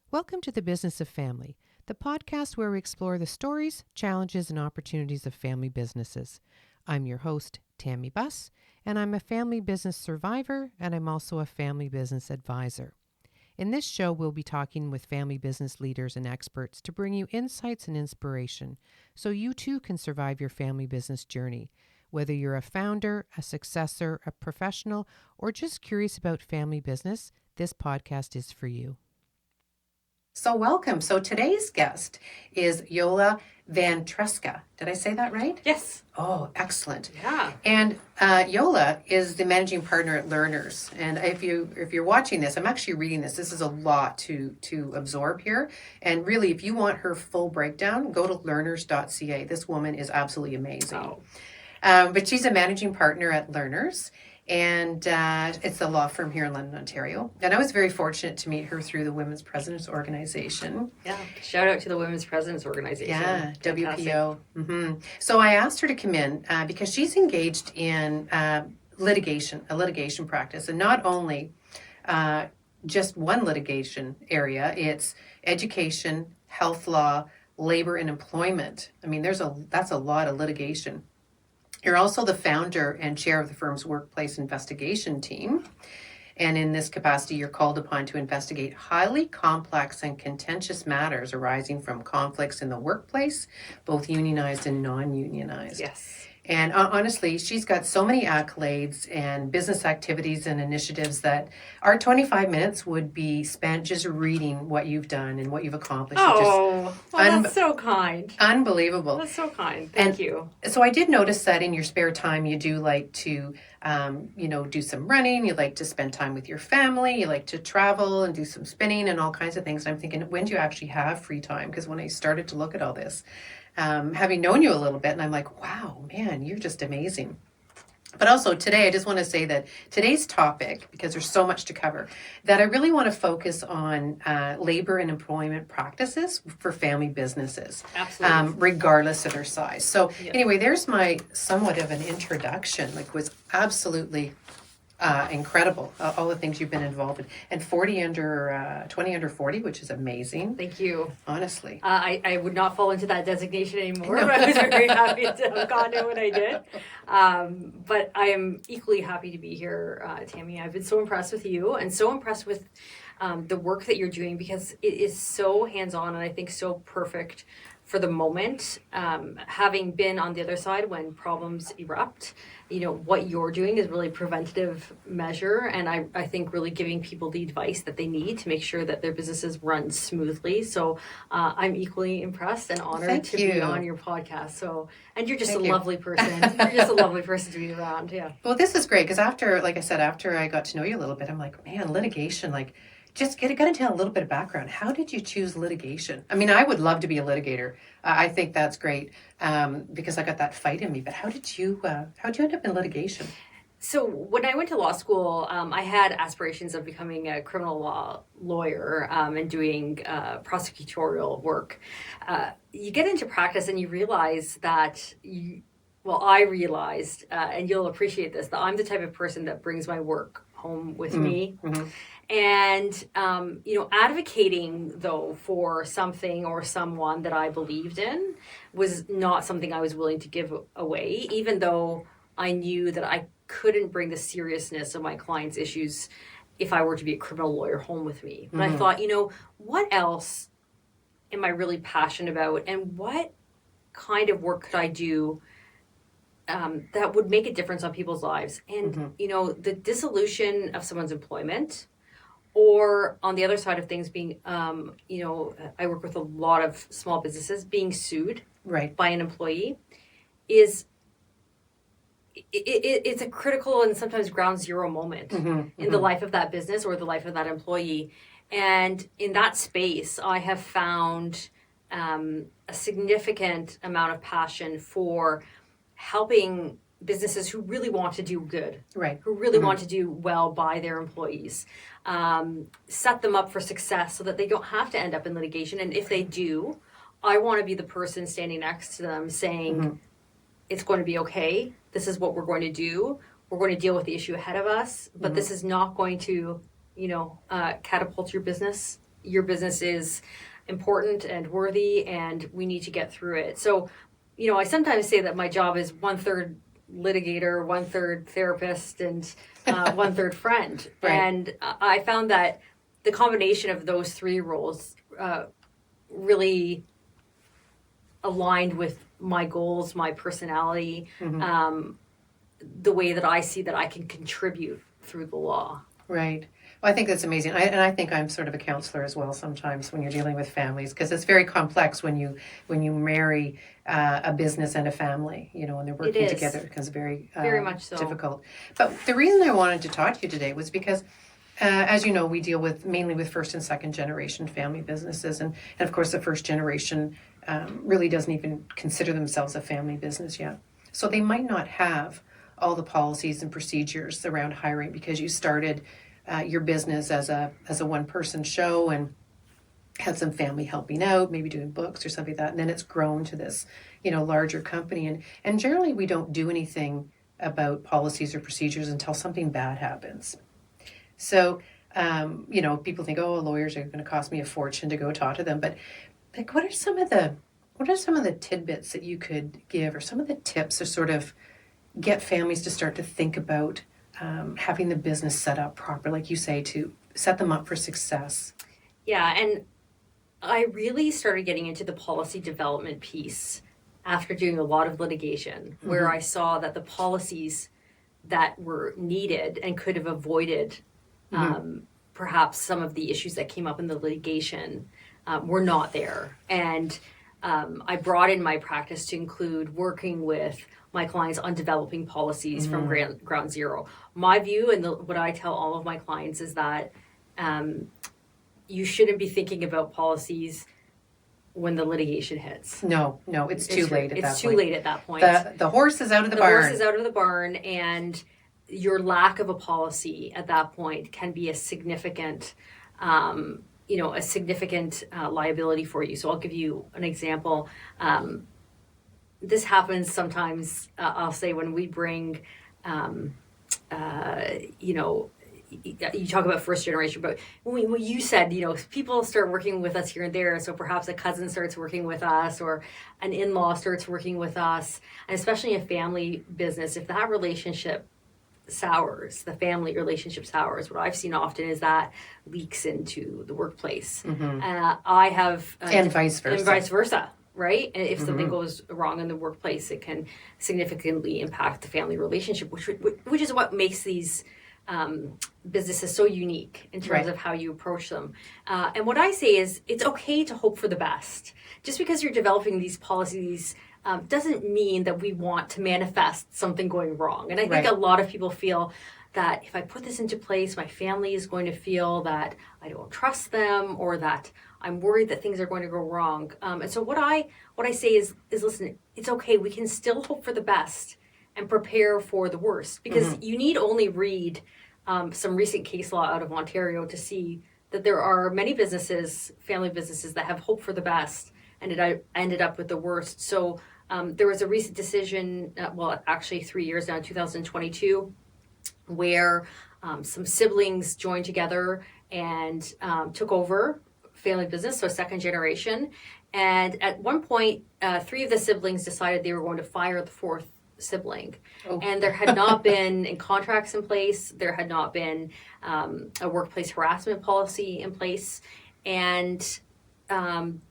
Welcome to the Business of Family, the podcast where we explore the stories, challenges, and opportunities of family businesses. I'm your host, Tammy Buss, and I'm a family business survivor, and I'm also a family business advisor. In this show, we'll be talking with family business leaders and experts to bring you insights and inspiration so you too can survive your family business journey. Whether you're a founder, a successor, a professional, or just curious about family business, this podcast is for you. So welcome. So today's guest is Yola Ventresca. Did I say that right? Yes. Oh, excellent. Yeah. And Yola is the managing partner at Lerners. And if you're watching this, I'm actually reading this. This is a lot to absorb here. And really, if you want her full breakdown, go to lerners.ca. This woman is absolutely amazing. Oh. But she's a managing partner at Lerners. And it's a law firm here in London, Ontario. And I was very fortunate to meet her through the Women's Presidents Organization. Yeah. Shout out to the Women's Presidents Organization. Yeah, Fantastic. WPO. Mm-hmm. So I asked her to come in because she's engaged in a litigation practice. And not only just one litigation area, it's education, health law, labor and employment. I mean, that's a lot of litigation. You're also the founder and chair of the firm's workplace investigation team. And in this capacity, you're called upon to investigate highly complex and contentious matters arising from conflicts in the workplace, both unionized and non-unionized. Yes. And honestly, she's got so many accolades and business activities and initiatives that our 25 minutes would be spent just reading what you've done and what you've accomplished. That's so kind. Unbelievable. That's so kind. Thank you. So I did notice that in your spare time, you do like to, do some running. You like to spend time with your family. You like to travel and do some spinning and all kinds of things. And I'm thinking, when do you actually have free time? Because when I started to look at all this, having known you a little bit, and I'm like, wow, man, you're just amazing. But also today, I just want to say that today's topic, because there's so much to cover, that I really want to focus on labor and employment practices for family businesses. Absolutely. Regardless of their size. So Yes. Anyway, there's my somewhat of an introduction, was absolutely incredible, all the things you've been involved in. And 20 under 40, which is amazing. Thank you. Honestly. I would not fall into that designation anymore, but I was very happy to have gotten what I did. But I am equally happy to be here, Tammy. I've been so impressed with you and so impressed with the work that you're doing, because it is so hands-on and I think so perfect for the moment. Having been on the other side when problems erupt, what you're doing is really preventative measure, and I think really giving people the advice that they need to make sure that their businesses run smoothly. So I'm equally impressed and honored to be on your podcast. And you're just a lovely person. You're just a lovely person to be around. Yeah. Well, this is great because after I got to know you a little bit, I'm like, man, litigation, just got to tell a little bit of background. How did you choose litigation? I mean, I would love to be a litigator. I think that's great because I got that fight in me. But how'd you end up in litigation? So when I went to law school, I had aspirations of becoming a criminal law lawyer and doing prosecutorial work. You get into practice and you realize that I realized, and you'll appreciate this, that I'm the type of person that brings my work home with me. Mm-hmm. And, advocating, though, for something or someone that I believed in was not something I was willing to give away, even though I knew that I couldn't bring the seriousness of my clients' issues if I were to be a criminal lawyer home with me. But I thought, what else am I really passionate about? And what kind of work could I do that would make a difference on people's lives? And, the dissolution of someone's employment, or on the other side of things being, I work with a lot of small businesses being sued by an employee it's a critical and sometimes ground zero moment in the life of that business or the life of that employee. And in that space, I have found a significant amount of passion for helping businesses who really want to do good, who really want to do well by their employees, set them up for success so that they don't have to end up in litigation. And if they do, I want to be the person standing next to them saying, it's going to be okay. This is what we're going to do. We're going to deal with the issue ahead of us, but this is not going to, catapult your business, your business is important and worthy, and we need to get through it. So, I sometimes say that my job is 1/3 litigator, 1/3 therapist, and 1/3 friend. Right. And I found that the combination of those three roles really aligned with my goals, my personality, the way that I see that I can contribute through the law. Right. Well, I think that's amazing. I think I'm sort of a counselor as well sometimes when you're dealing with families, because it's very complex when you marry a business and a family, and they're working together. It becomes very much so difficult. But the reason I wanted to talk to you today was because, as you know, we deal mainly with first and second generation family businesses, and of course the first generation really doesn't even consider themselves a family business yet. So they might not have all the policies and procedures around hiring because you started your business as a one-person show and had some family helping out, maybe doing books or something like that, and then it's grown to this larger company, and generally we don't do anything about policies or procedures until something bad happens. So people think, lawyers are going to cost me a fortune to go talk to them, but like what are some of the tidbits that you could give, or some of the tips to sort of get families to start to think about having the business set up properly, like you say, to set them up for success? Yeah, and I really started getting into the policy development piece after doing a lot of litigation, where I saw that the policies that were needed and could have avoided perhaps some of the issues that came up in the litigation were not there. And I brought in my practice to include working with my clients on developing policies from ground zero. My view, and what I tell all of my clients, is that you shouldn't be thinking about policies when the litigation hits. No, it's too late at that point. It's too late at that point. The horse is out of the barn. The horse is out of the barn, and your lack of a policy at that point can be a significant liability for you. So I'll give you an example. This happens sometimes, I'll say, when we bring, you talk about first generation, but when you said, people start working with us here and there. So perhaps a cousin starts working with us, or an in-law starts working with us. And especially in a family business, if that relationship sours, the family relationship sours, what I've seen often is that leaks into the workplace. I have... and vice versa. And vice versa. Right? And if something goes wrong in the workplace, it can significantly impact the family relationship, which is what makes these businesses so unique in terms of how you approach them. And what I say is, it's okay to hope for the best. Just because you're developing these policies doesn't mean that we want to manifest something going wrong. And I think a lot of people feel that if I put this into place, my family is going to feel that I don't trust them, or that I'm worried that things are going to go wrong. And so what I say is listen, it's okay. We can still hope for the best and prepare for the worst, because you need only read some recent case law out of Ontario to see that there are many businesses, family businesses, that have hoped for the best and it ended up with the worst. So there was a recent decision, actually 3 years now, 2022, where some siblings joined together and took over family business, so second generation. And at one point, 3 of the siblings decided they were going to fire the 4th sibling. And there had not been contracts in place. There had not been a workplace harassment policy in place. And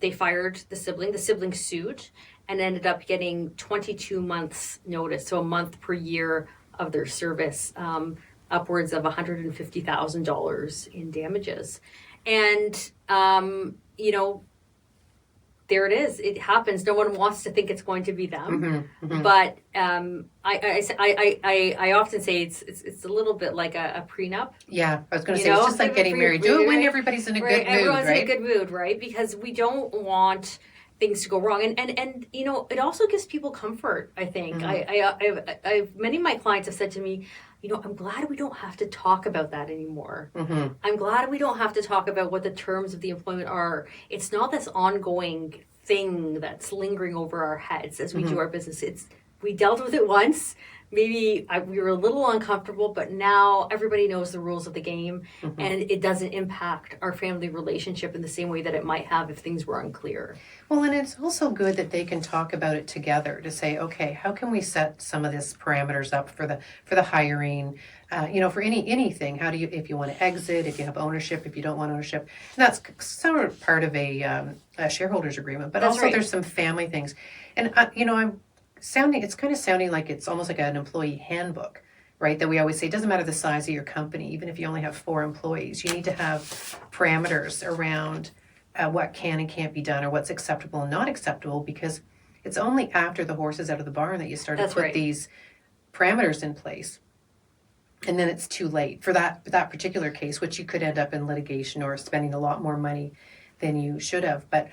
they fired the sibling. The sibling sued and ended up getting 22 months notice, so a month per year of their service, upwards of $150,000 in damages. And, there it is. It happens. No one wants to think it's going to be them. But I often say it's a little bit like a prenup. Yeah, I was going to say, it's just like getting married. Do it when everybody's in a good mood, Everyone's in a good mood, right? Because we don't want things to go wrong. And it also gives people comfort, I think. Many of my clients have said to me, I'm glad we don't have to talk about that anymore. I'm glad we don't have to talk about what the terms of the employment are. It's not this ongoing thing that's lingering over our heads as we do our business. We dealt with it once. maybe we were a little uncomfortable, but now everybody knows the rules of the game, and it doesn't impact our family relationship in the same way that it might have if things were unclear. Well, and it's also good that they can talk about it together to say, okay, how can we set some of this parameters up for the hiring, for anything. How do you, if you want to exit, if you have ownership, if you don't want ownership, and that's sort of part of a shareholders agreement. But That's also right. there's some family things, and it's kind of sounding like it's almost like an employee handbook, right? That we always say, it doesn't matter the size of your company, even if you only have 4 employees, you need to have parameters around what can and can't be done, or what's acceptable and not acceptable, because it's only after the horse is out of the barn that you start to put these parameters in place. And then it's too late for that particular case, which you could end up in litigation or spending a lot more money than you should have. But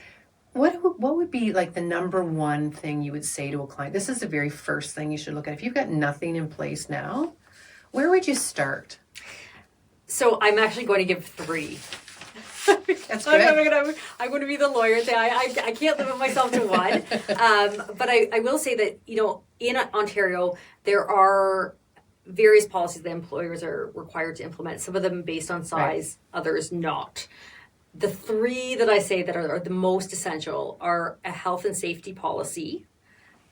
what would be like the number one thing you would say to a client? This is the very first thing you should look at. If you've got nothing in place now, where would you start? So I'm actually going to give 3. That's good. I'm going to be the lawyer and say I can't limit myself to one. But I will say that, in Ontario, there are various policies that employers are required to implement, some of them based on size, others not. The 3 that I say that are the most essential are a health and safety policy,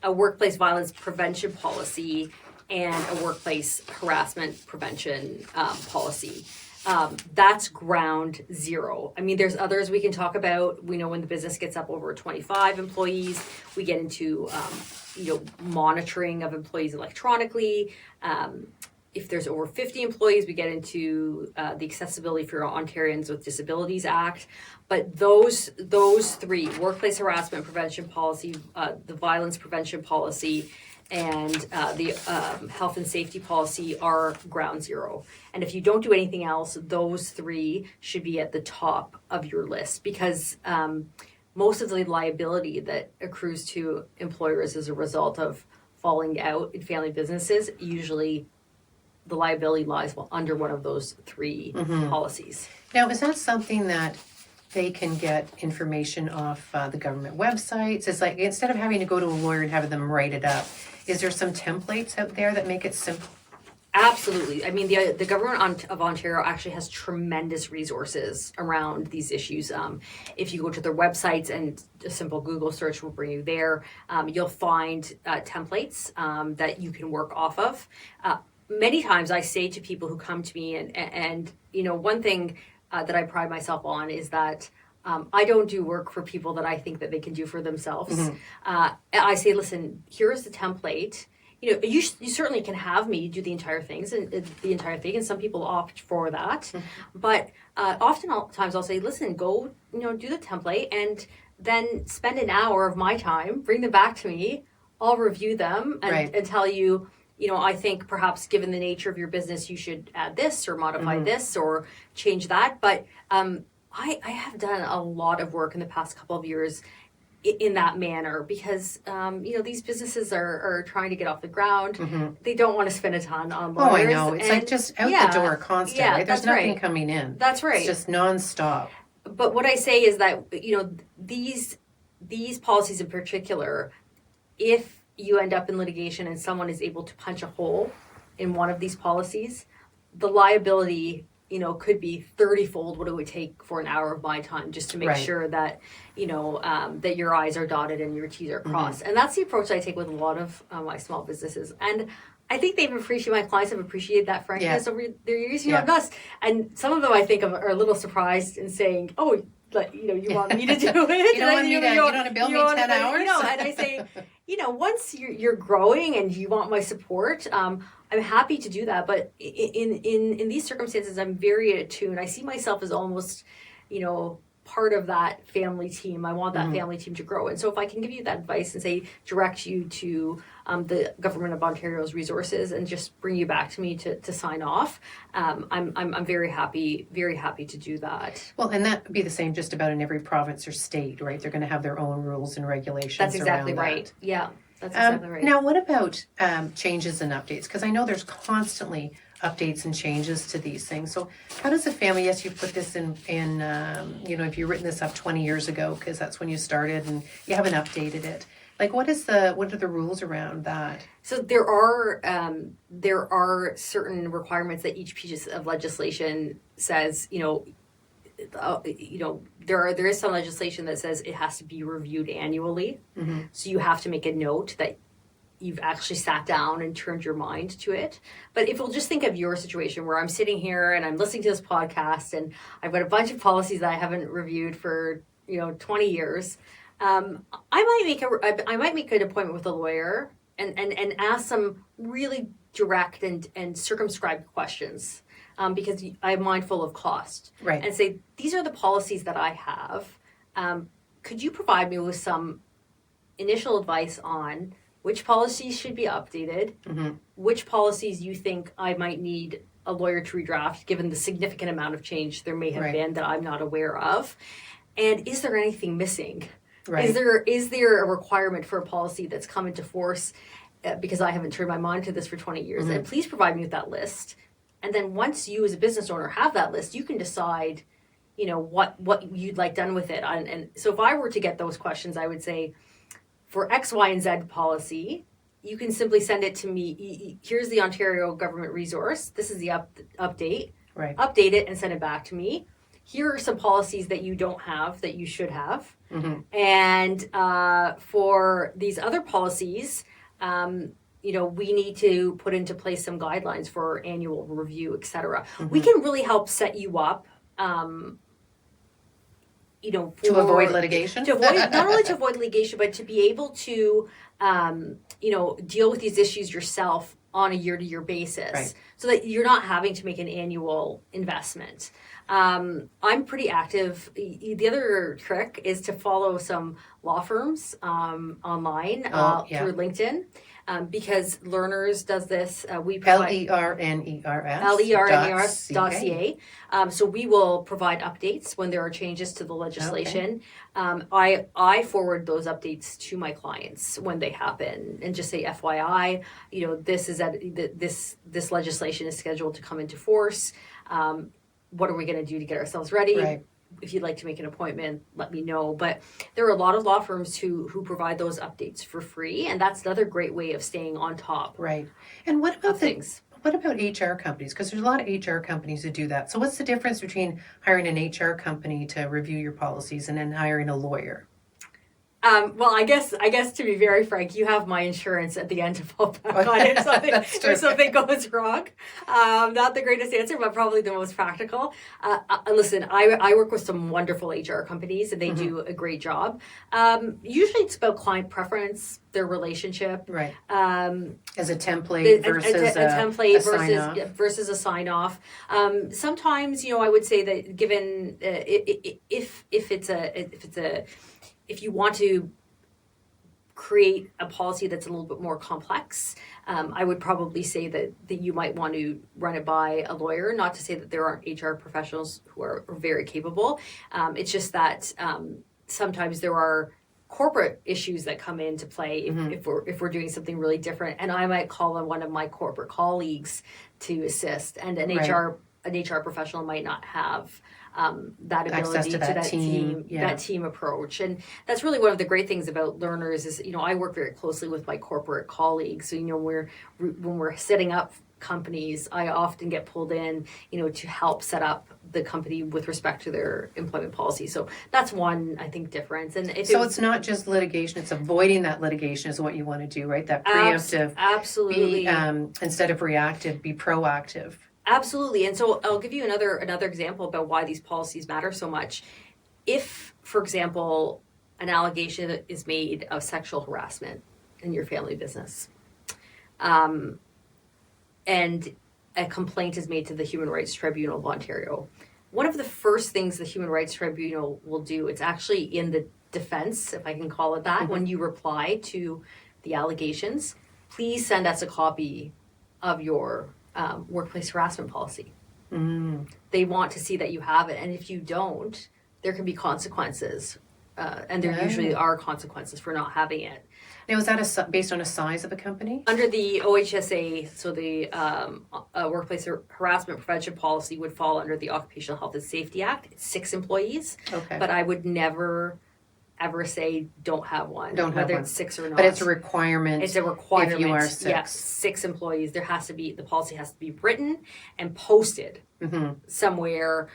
a workplace violence prevention policy, and a workplace harassment prevention policy. That's ground zero. I mean, there's others we can talk about. We know when the business gets up over 25 employees, we get into, monitoring of employees electronically. If there's over 50 employees, we get into the Accessibility for Ontarians with Disabilities Act. But those 3, workplace harassment prevention policy, the violence prevention policy, and the health and safety policy are ground zero. And if you don't do anything else, those 3 should be at the top of your list, because most of the liability that accrues to employers as a result of falling out in family businesses, usually the liability lies under one of those 3 policies. Now, is that something that they can get information off the government websites? It's like, instead of having to go to a lawyer and have them write it up, is there some templates out there that make it simple? Absolutely. I mean, the government of Ontario actually has tremendous resources around these issues. If you go to their websites and a simple Google search will bring you there, you'll find templates that you can work off of. Many times I say to people who come to me, and one thing that I pride myself on is that I don't do work for people that I think that they can do for themselves. I say, listen, here's the template. You certainly can have me do the entire thing, and some people opt for that. But oftentimes I'll say, listen, go, do the template, and then spend an hour of my time, bring them back to me. I'll review them and tell you, I think perhaps given the nature of your business, you should add this or modify this or change that. But I have done a lot of work in the past couple of years in that manner, because these businesses are trying to get off the ground. They don't want to spend a ton on lawyers. Oh, I know. It's like just out the door constant, right? There's nothing coming in. That's right. It's just nonstop. But what I say is that, these policies in particular, if you end up in litigation and someone is able to punch a hole in one of these policies, the liability could be 30-fold what it would take for an hour of my time just to make sure that, that your I's are dotted and your T's are crossed. And that's the approach I take with a lot of my small businesses. And I think my clients have appreciated that frankness over their years. And some of them I think are a little surprised in saying, oh, you want me to do it? You don't want to bill me 10 hours? And I say, once you're growing and you want my support, I'm happy to do that. But in these circumstances, I'm very attuned. I see myself as almost, part of that family team. I want that family team to grow. And so if I can give you that advice and say, direct you to the Government of Ontario's resources and just bring you back to me to sign off, I'm very happy to do that. Well, and that would be the same just about in every province or state, right? They're going to have their own rules and regulations. That's exactly around right. that. Yeah, that's exactly right. Now, what about changes and updates? Because I know there's constantly updates and changes to these things. So how does the family, yes, you put this in if you've written this up 20 years ago, because that's when you started and you haven't updated it. Like, what are the rules around that? So there are certain requirements that each piece of legislation says. There is some legislation that says it has to be reviewed annually. Mm-hmm. So you have to make a note that you've actually sat down and turned your mind to it. But if we'll just think of your situation where I'm sitting here and I'm listening to this podcast and I've got a bunch of policies that I haven't reviewed for 20 years, I might make an appointment with a lawyer and ask some really direct and circumscribed questions, because I'm mindful of cost. Right. And say, these are the policies that I have. Could you provide me with some initial advice on which policies should be updated, mm-hmm. which policies you think I might need a lawyer to redraft, given the significant amount of change there may have right. been that I'm not aware of? And is there anything missing? Right. Is there a requirement for a policy that's come into force because I haven't turned my mind to this for 20 years? Mm-hmm. And please provide me with that list. And then once you as a business owner have that list, you can decide, what you'd like done with it. And so if I were to get those questions, I would say, for X, Y, and Z policy, you can simply send it to me. Here's the Ontario government resource. This is the update. Right. Update it and send it back to me. Here are some policies that you don't have that you should have. Mm-hmm. And for these other policies, we need to put into place some guidelines for annual review, et cetera. Mm-hmm. We can really help set you up. To avoid litigation? Not only to avoid litigation, but to be able to, deal with these issues yourself on a year-to-year basis, right. so that you're not having to make an annual investment. I'm pretty active. The other trick is to follow some law firms online through LinkedIn. Because Lerners does this. We provide LERNERS.ca. So we will provide updates when there are changes to the legislation. Okay. I forward those updates to my clients when they happen and just say, FYI, this legislation is scheduled to come into force. What are we going to do to get ourselves ready? Right. If you'd like to make an appointment, let me know. But there are a lot of law firms who provide those updates for free, and that's another great way of staying on top. Right. And what about things? What about HR companies? Because there's a lot of HR companies that do that. So what's the difference between hiring an HR company to review your policies and then hiring a lawyer? Well, I guess to be very frank, you have my insurance at the end to fall back on if something goes wrong. Not the greatest answer, but probably the most practical. Listen, I work with some wonderful HR companies, and they do a great job. Usually, it's about client preference, their relationship, right? As a template versus a template versus a sign off. Sometimes, I would say that given if you want to create a policy that's a little bit more complex, I would probably say that you might want to run it by a lawyer. Not to say that there aren't HR professionals who are very capable. It's just that sometimes there are corporate issues that come into play if we're doing something really different. And I might call on one of my corporate colleagues to assist, and an HR professional might not have that ability to that team approach. And that's really one of the great things about Lerners is, I work very closely with my corporate colleagues. So, when we're setting up companies, I often get pulled in, to help set up the company with respect to their employment policy. So that's one, I think, difference. And it's not just litigation; it's avoiding that litigation is what you want to do, right? That preemptive, absolutely. Instead of reactive, be proactive. Absolutely. And so I'll give you another example about why these policies matter so much. If, for example, an allegation is made of sexual harassment in your family business, and a complaint is made to the Human Rights Tribunal of Ontario, one of the first things the Human Rights Tribunal will do, it's actually in the defense, if I can call it that, when you reply to the allegations, please send us a copy of your workplace harassment policy. They want to see that you have it, and if you don't, there can be consequences, and there usually are consequences for not having it. Now, is that based on a size of a company? Under the OHSA, so the workplace harassment prevention policy would fall under the Occupational Health and Safety Act. It's 6 employees, but I would never ever say don't have one, Don't have whether one. it's 6 or not. But it's a requirement. It's a requirement. If you are 6. Yeah, 6 employees. There has to be, the policy has to be written and posted somewhere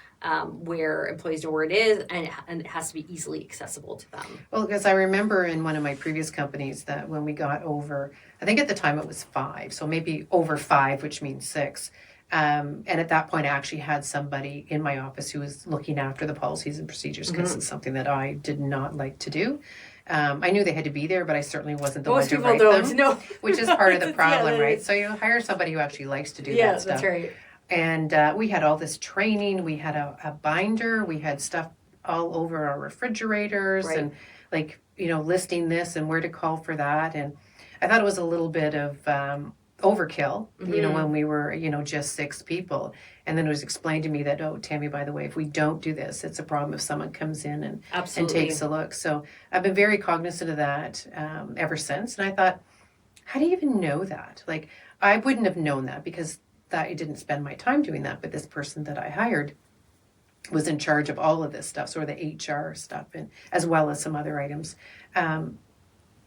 where employees know where it is, and it has to be easy accessible to them. Well, because I remember in one of my previous companies that when we got over, I think at the time it was 5, so maybe over 5, which means 6. And at that point, I actually had somebody in my office who was looking after the policies and procedures, because it's something that I did not like to do. I knew they had to be there, but I certainly wasn't the one to write them, no. which is part of the problem, Yeah, right? So you hire somebody who actually likes to do that Yeah, stuff. that's right. And we had all this training. We had a binder. We had stuff all over our refrigerators, Right. and like, listing this and where to call for that. And I thought it was a little bit of overkill, when we were, just 6 people. And then it was explained to me that, oh, Tammy, by the way, if we don't do this, it's a problem if someone comes in and takes a look. So I've been very cognizant of that ever since. And I thought, how do you even know that? Like, I wouldn't have known that because I didn't spend my time doing that. But this person that I hired was in charge of all of this stuff, sort of the HR stuff, and as well as some other items.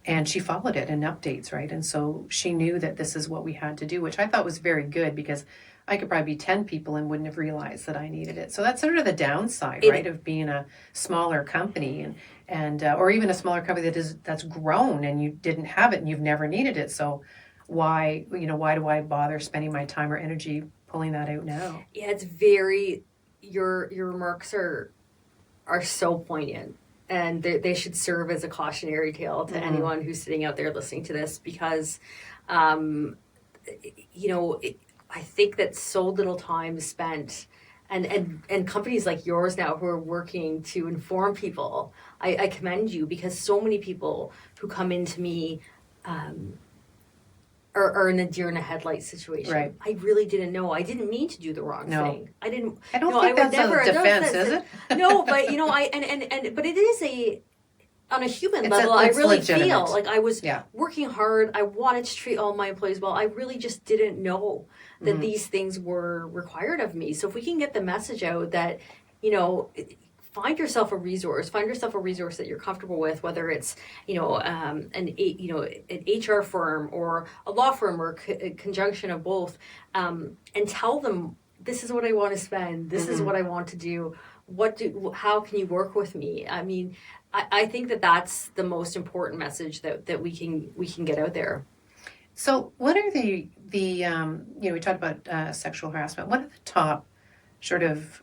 And she followed it in updates, right? And so she knew that this is what we had to do, which I thought was very good, because I could probably be 10 people and wouldn't have realized that I needed it. So that's sort of the downside, right, of being a smaller company, and or even a smaller company that's grown and you didn't have it and you've never needed it. So why do I bother spending my time or energy pulling that out now? Yeah, it's very, your remarks are so poignant. And they should serve as a cautionary tale to anyone who's sitting out there listening to this, because, I think that so little time is spent, and companies like yours now who are working to inform people, I commend you, because so many people who come into me are in a deer in a headlight situation. Right. I really didn't know. I didn't mean to do the wrong thing. I don't think that's a defense, is it? No, but but it is on a human level. I really legitimate. Feel like I was working hard. I wanted to treat all my employees well. I really just didn't know that these things were required of me. So if we can get the message out that, find yourself a resource that you're comfortable with, whether it's, an HR firm or a law firm, or a conjunction of both, and tell them, this is what I want to spend. This is what I want to do. How can you work with me? I mean, I think that that's the most important message that we can get out there. So what are the we talked about sexual harassment. What are the top sort of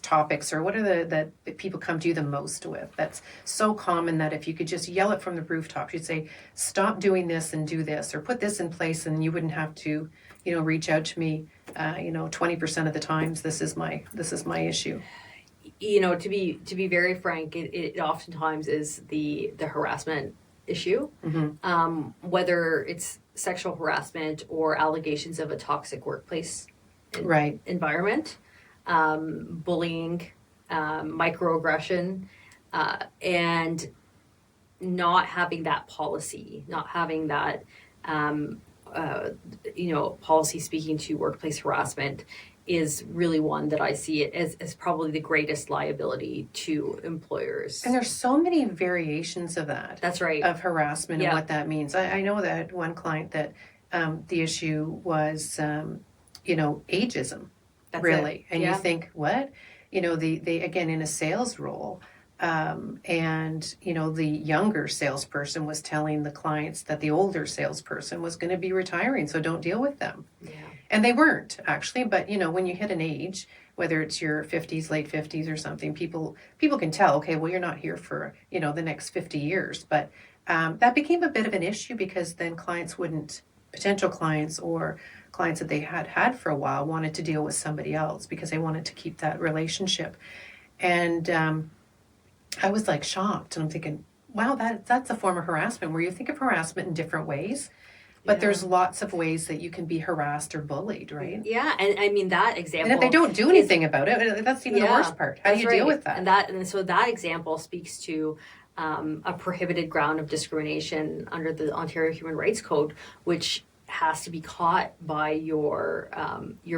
topics, or what are that people come to you the most with, that's so common that if you could just yell it from the rooftops, you'd say, stop doing this and do this, or put this in place, and you wouldn't have to, reach out to me, 20% of the times, this is my issue. To be very frank, it oftentimes is the harassment issue, whether it's sexual harassment or allegations of a toxic workplace environment. Bullying, microaggression, and not having that policy, not having that, policy speaking to workplace harassment is really one that I see it as probably the greatest liability to employers. And there's so many variations of that. That's right. Of harassment and what that means. I know that one client that the issue was, ageism. That's really it. And you think, what, they again, in a sales role, and the younger salesperson was telling the clients that the older salesperson was going to be retiring, so don't deal with them. And they weren't actually, but when you hit an age, whether it's your 50s, late 50s or something, people can tell, okay, well, you're not here for the next 50 years. But that became a bit of an issue, because then potential clients or clients that they had for a while wanted to deal with somebody else because they wanted to keep that relationship. And I was like shocked, and I'm thinking, wow, that's a form of harassment, where you think of harassment in different ways, but there's lots of ways that you can be harassed or bullied, right? Yeah, and I mean that example. And if they don't do anything about it, that's even the worst part. How do you deal with that? And so that example speaks to a prohibited ground of discrimination under the Ontario Human Rights Code, which has to be caught by your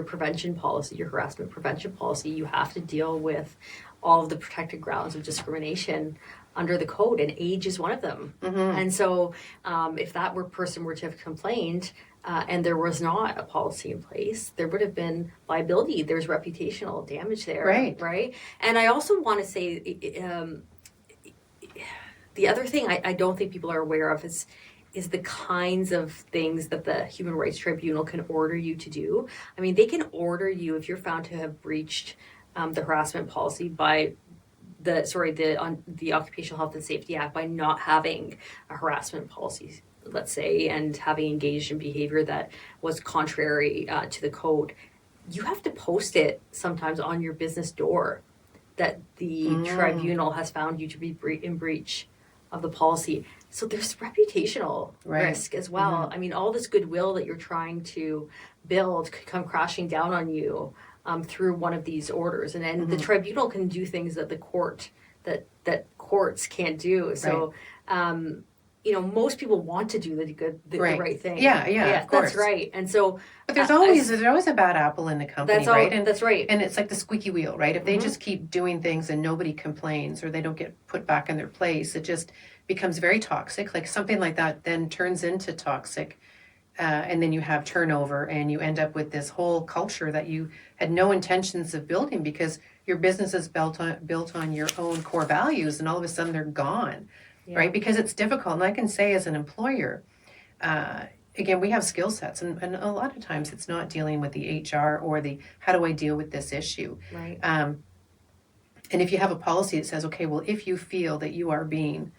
prevention policy, your harassment prevention policy. You have to deal with all of the protected grounds of discrimination under the code, and age is one of them. Mm-hmm. And so if that person were to have complained and there was not a policy in place, there would have been liability. There's reputational damage there. Right. And I also want to say the other thing I don't think people are aware of is the kinds of things that the Human Rights Tribunal can order you to do. I mean, they can order you, if you're found to have breached the harassment policy by the Occupational Health and Safety Act, by not having a harassment policy, let's say, and having engaged in behavior that was contrary to the code, you have to post it sometimes on your business door that the tribunal has found you to be in breach of the policy. So there's reputational risk as well. Mm-hmm. I mean, all this goodwill that you're trying to build could come crashing down on you through one of these orders, and then the tribunal can do things that the courts can't do. So, most people want to do the right thing. Yeah, of course. That's right. And so, but there's always a bad apple in the company, right? And that's right. And it's like the squeaky wheel, right? If they just keep doing things and nobody complains, or they don't get put back in their place, it just becomes very toxic. Like something like that then turns into toxic. And then you have turnover, and you end up with this whole culture that you had no intentions of building, because your business is built on your own core values, and all of a sudden they're gone, right? Because it's difficult. And I can say, as an employer, again, we have skill sets, and a lot of times it's not dealing with the HR or the how do I deal with this issue. Right. And if you have a policy that says, okay, well, if you feel that you are being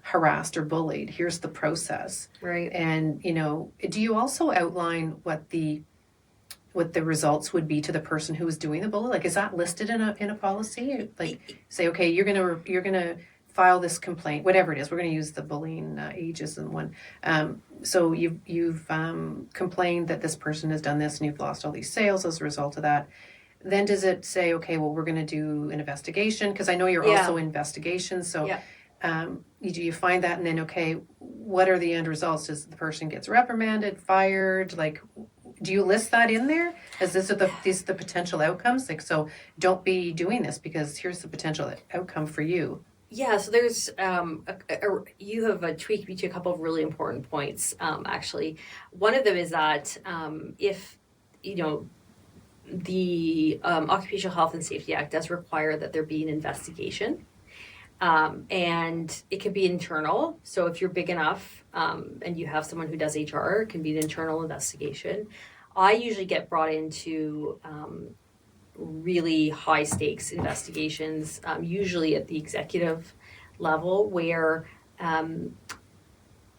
harassed or bullied, here's the process. Right. And, do you also outline what the results would be to the person who is doing the bullying? Like, is that listed in a policy? Like, say, okay, you're gonna file this complaint, whatever it is. We're gonna use the bullying ageism one. So you've complained that this person has done this, and you've lost all these sales as a result of that. Then does it say, okay, well, we're gonna do an investigation? Because I know you're also investigations. So. Yeah. You find that, and then, okay, what are the end results? Does the person gets reprimanded, fired? Like, do you list that in there? As these are the potential outcomes? Like, so don't be doing this because here's the potential outcome for you. Yeah, so there's you have tweaked me to a couple of really important points. Actually, one of them is that if the Occupational Health and Safety Act does require that there be an investigation. And it can be internal. So if you're big enough and you have someone who does HR, it can be an internal investigation. I usually get brought into really high stakes investigations, usually at the executive level, where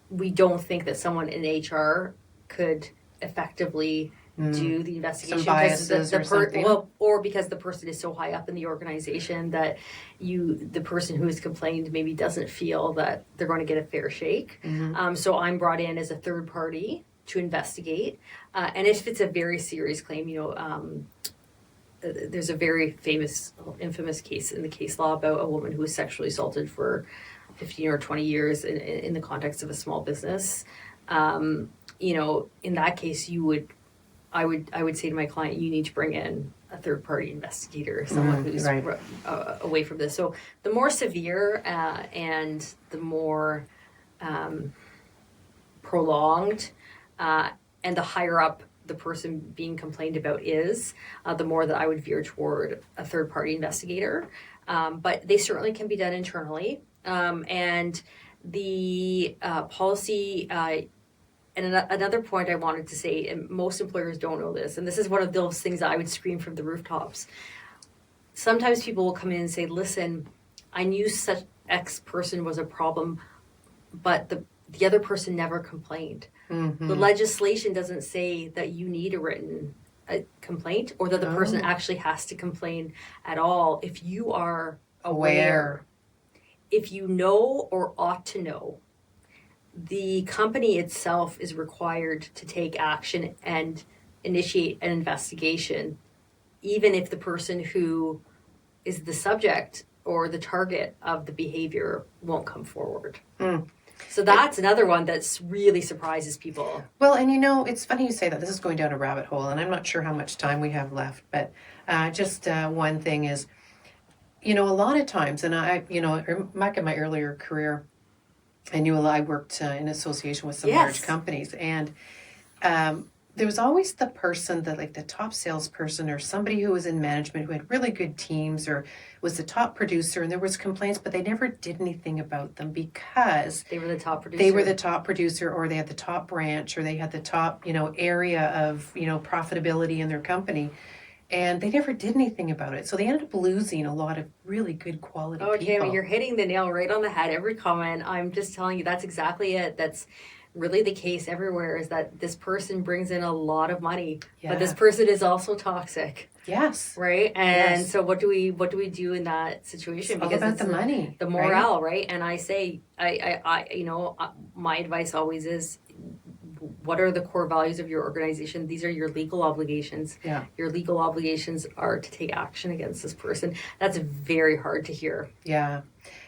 we don't think that someone in HR could effectively do the investigation. Some biases or something. Or because the person is so high up in the organization that the person who has complained maybe doesn't feel that they're going to get a fair shake. So I'm brought in as a third party to investigate. And if it's a very serious claim, there's a very infamous case in the case law about a woman who was sexually assaulted for 15 or 20 years in the context of a small business. In that case, I would say to my client, you need to bring in a third-party investigator, someone who's away from this. So the more severe and the more prolonged and the higher up the person being complained about is, the more that I would veer toward a third-party investigator. But they certainly can be done internally. And the policy... And another point I wanted to say, and most employers don't know this, and this is one of those things that I would scream from the rooftops. Sometimes people will come in and say, listen, I knew such X person was a problem, but the other person never complained. The legislation doesn't say that you need a written complaint, or that the person actually has to complain at all. If you are aware, if you know or ought to know, the company itself is required to take action and initiate an investigation, even if the person who is the subject or the target of the behavior won't come forward. So that's another one that's really surprises people. Well, and it's funny you say that. This is going down a rabbit hole, and I'm not sure how much time we have left, but just one thing is, a lot of times, and back in my earlier career, I knew a lot. I worked in association with some large companies, and there was always the person that, like, the top salesperson or somebody who was in management who had really good teams or was the top producer, and there was complaints, but they never did anything about them because they were the top producer. They were the top producer, or they had the top branch, or they had the top, area of, profitability in their company. And they never did anything about it. So they ended up losing a lot of really good quality people. Tammy, you're hitting the nail right on the head. Every comment, I'm just telling you, that's exactly it. That's really the case everywhere, is that this person brings in a lot of money, but this person is also toxic. Yes. Right. And so what do we do in that situation? It's all about the money, the morale, right? And I say, my advice always is, what are the core values of your organization? These are your legal obligations. Yeah. Your legal obligations are to take action against this person. That's very hard to hear. Yeah.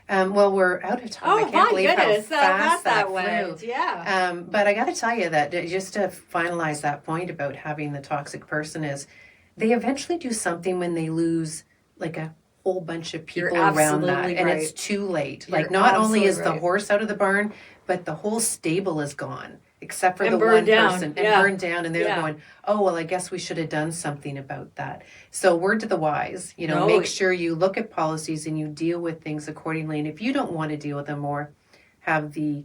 Well, we're out of time. I can't believe how fast that went. Yeah. But I got to tell you that, just to finalize that point about having the toxic person, is they eventually do something when they lose like a whole bunch of people around that, and it's too late. Like, not only is the horse out of the barn, but the whole stable is gone, except for the one person, and burned down, and they're going, oh, well, I guess we should have done something about that. So word to the wise, make sure you look at policies and you deal with things accordingly. And if you don't want to deal with them or have the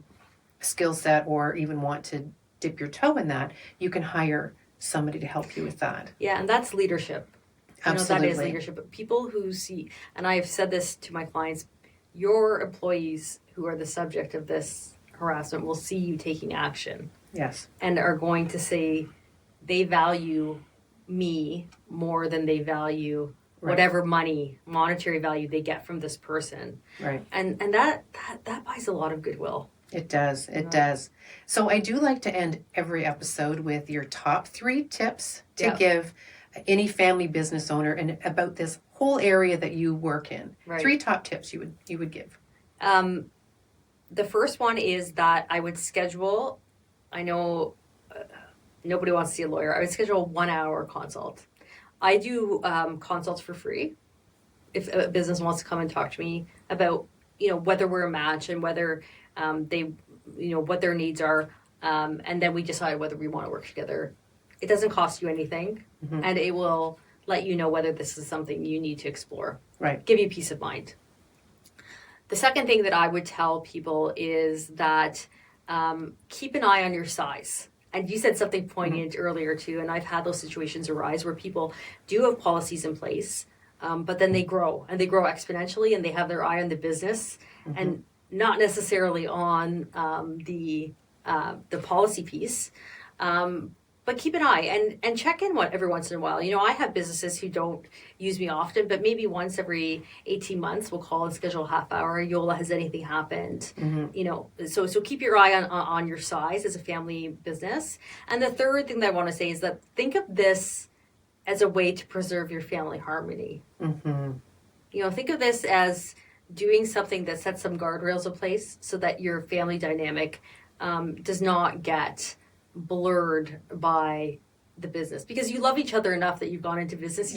skill set or even want to dip your toe in that, you can hire somebody to help you with that. Yeah, and that's leadership. Absolutely. That is leadership. But people who see, and I've said this to my clients, your employees who are the subject of this harassment will see you taking action. Yes. And are going to say they value me more than they value whatever monetary value they get from this person. Right. And that buys a lot of goodwill. It does. It does. So I do like to end every episode with your top 3 tips to give any family business owner and about this whole area that you work in. Right. 3 top tips you would give. The first one is that I would schedule, I know nobody wants to see a lawyer, I would schedule a 1-hour consult. I do consults for free if a business wants to come and talk to me about, whether we're a match and whether they, what their needs are. And then we decide whether we want to work together. It doesn't cost you anything, and it will let you know whether this is something you need to explore. Right. Give you peace of mind. The second thing that I would tell people is that keep an eye on your size. And you said something poignant earlier too, and I've had those situations arise where people do have policies in place, but then they grow, and they grow exponentially, and they have their eye on the business and not necessarily on the policy piece. But keep an eye and check in every once in a while. I have businesses who don't use me often, but maybe once every 18 months we'll call and schedule a half hour. Yola, has anything happened? So keep your eye on your size as a family business. And the third thing that I want to say is that think of this as a way to preserve your family harmony. Think of this as doing something that sets some guardrails in place so that your family dynamic does not get blurred by the business, because you love each other enough that you've gone into business.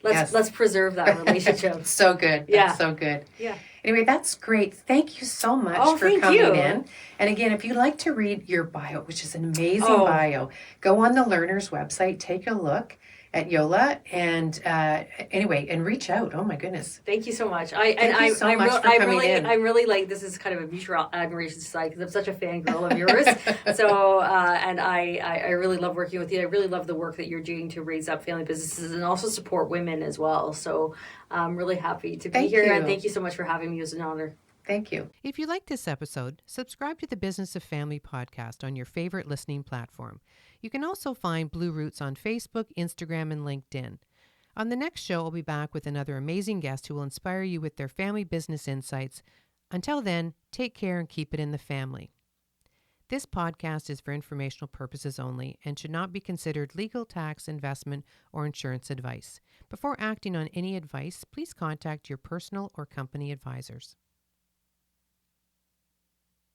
Let's preserve that relationship. So good. That's so good. Yeah. Anyway, that's great. Thank you so much for coming in. And again, if you'd like to read your bio, which is an amazing bio, go on the Lerners website, take a look at Yola, and and reach out. Oh my goodness! Thank you so much. I really like, this is kind of a mutual admiration society, because I'm such a fangirl of yours. So and I really love working with you. I really love the work that you're doing to raise up family businesses and also support women as well. So I'm really happy to be here, and thank you so much for having me. It was an honor. Thank you. If you like this episode, subscribe to the Business of Family podcast on your favorite listening platform. You can also find BlueRoots on Facebook, Instagram, and LinkedIn. On the next show, I'll be back with another amazing guest who will inspire you with their family business insights. Until then, take care and keep it in the family. This podcast is for informational purposes only and should not be considered legal, tax, investment, or insurance advice. Before acting on any advice, please contact your personal or company advisors.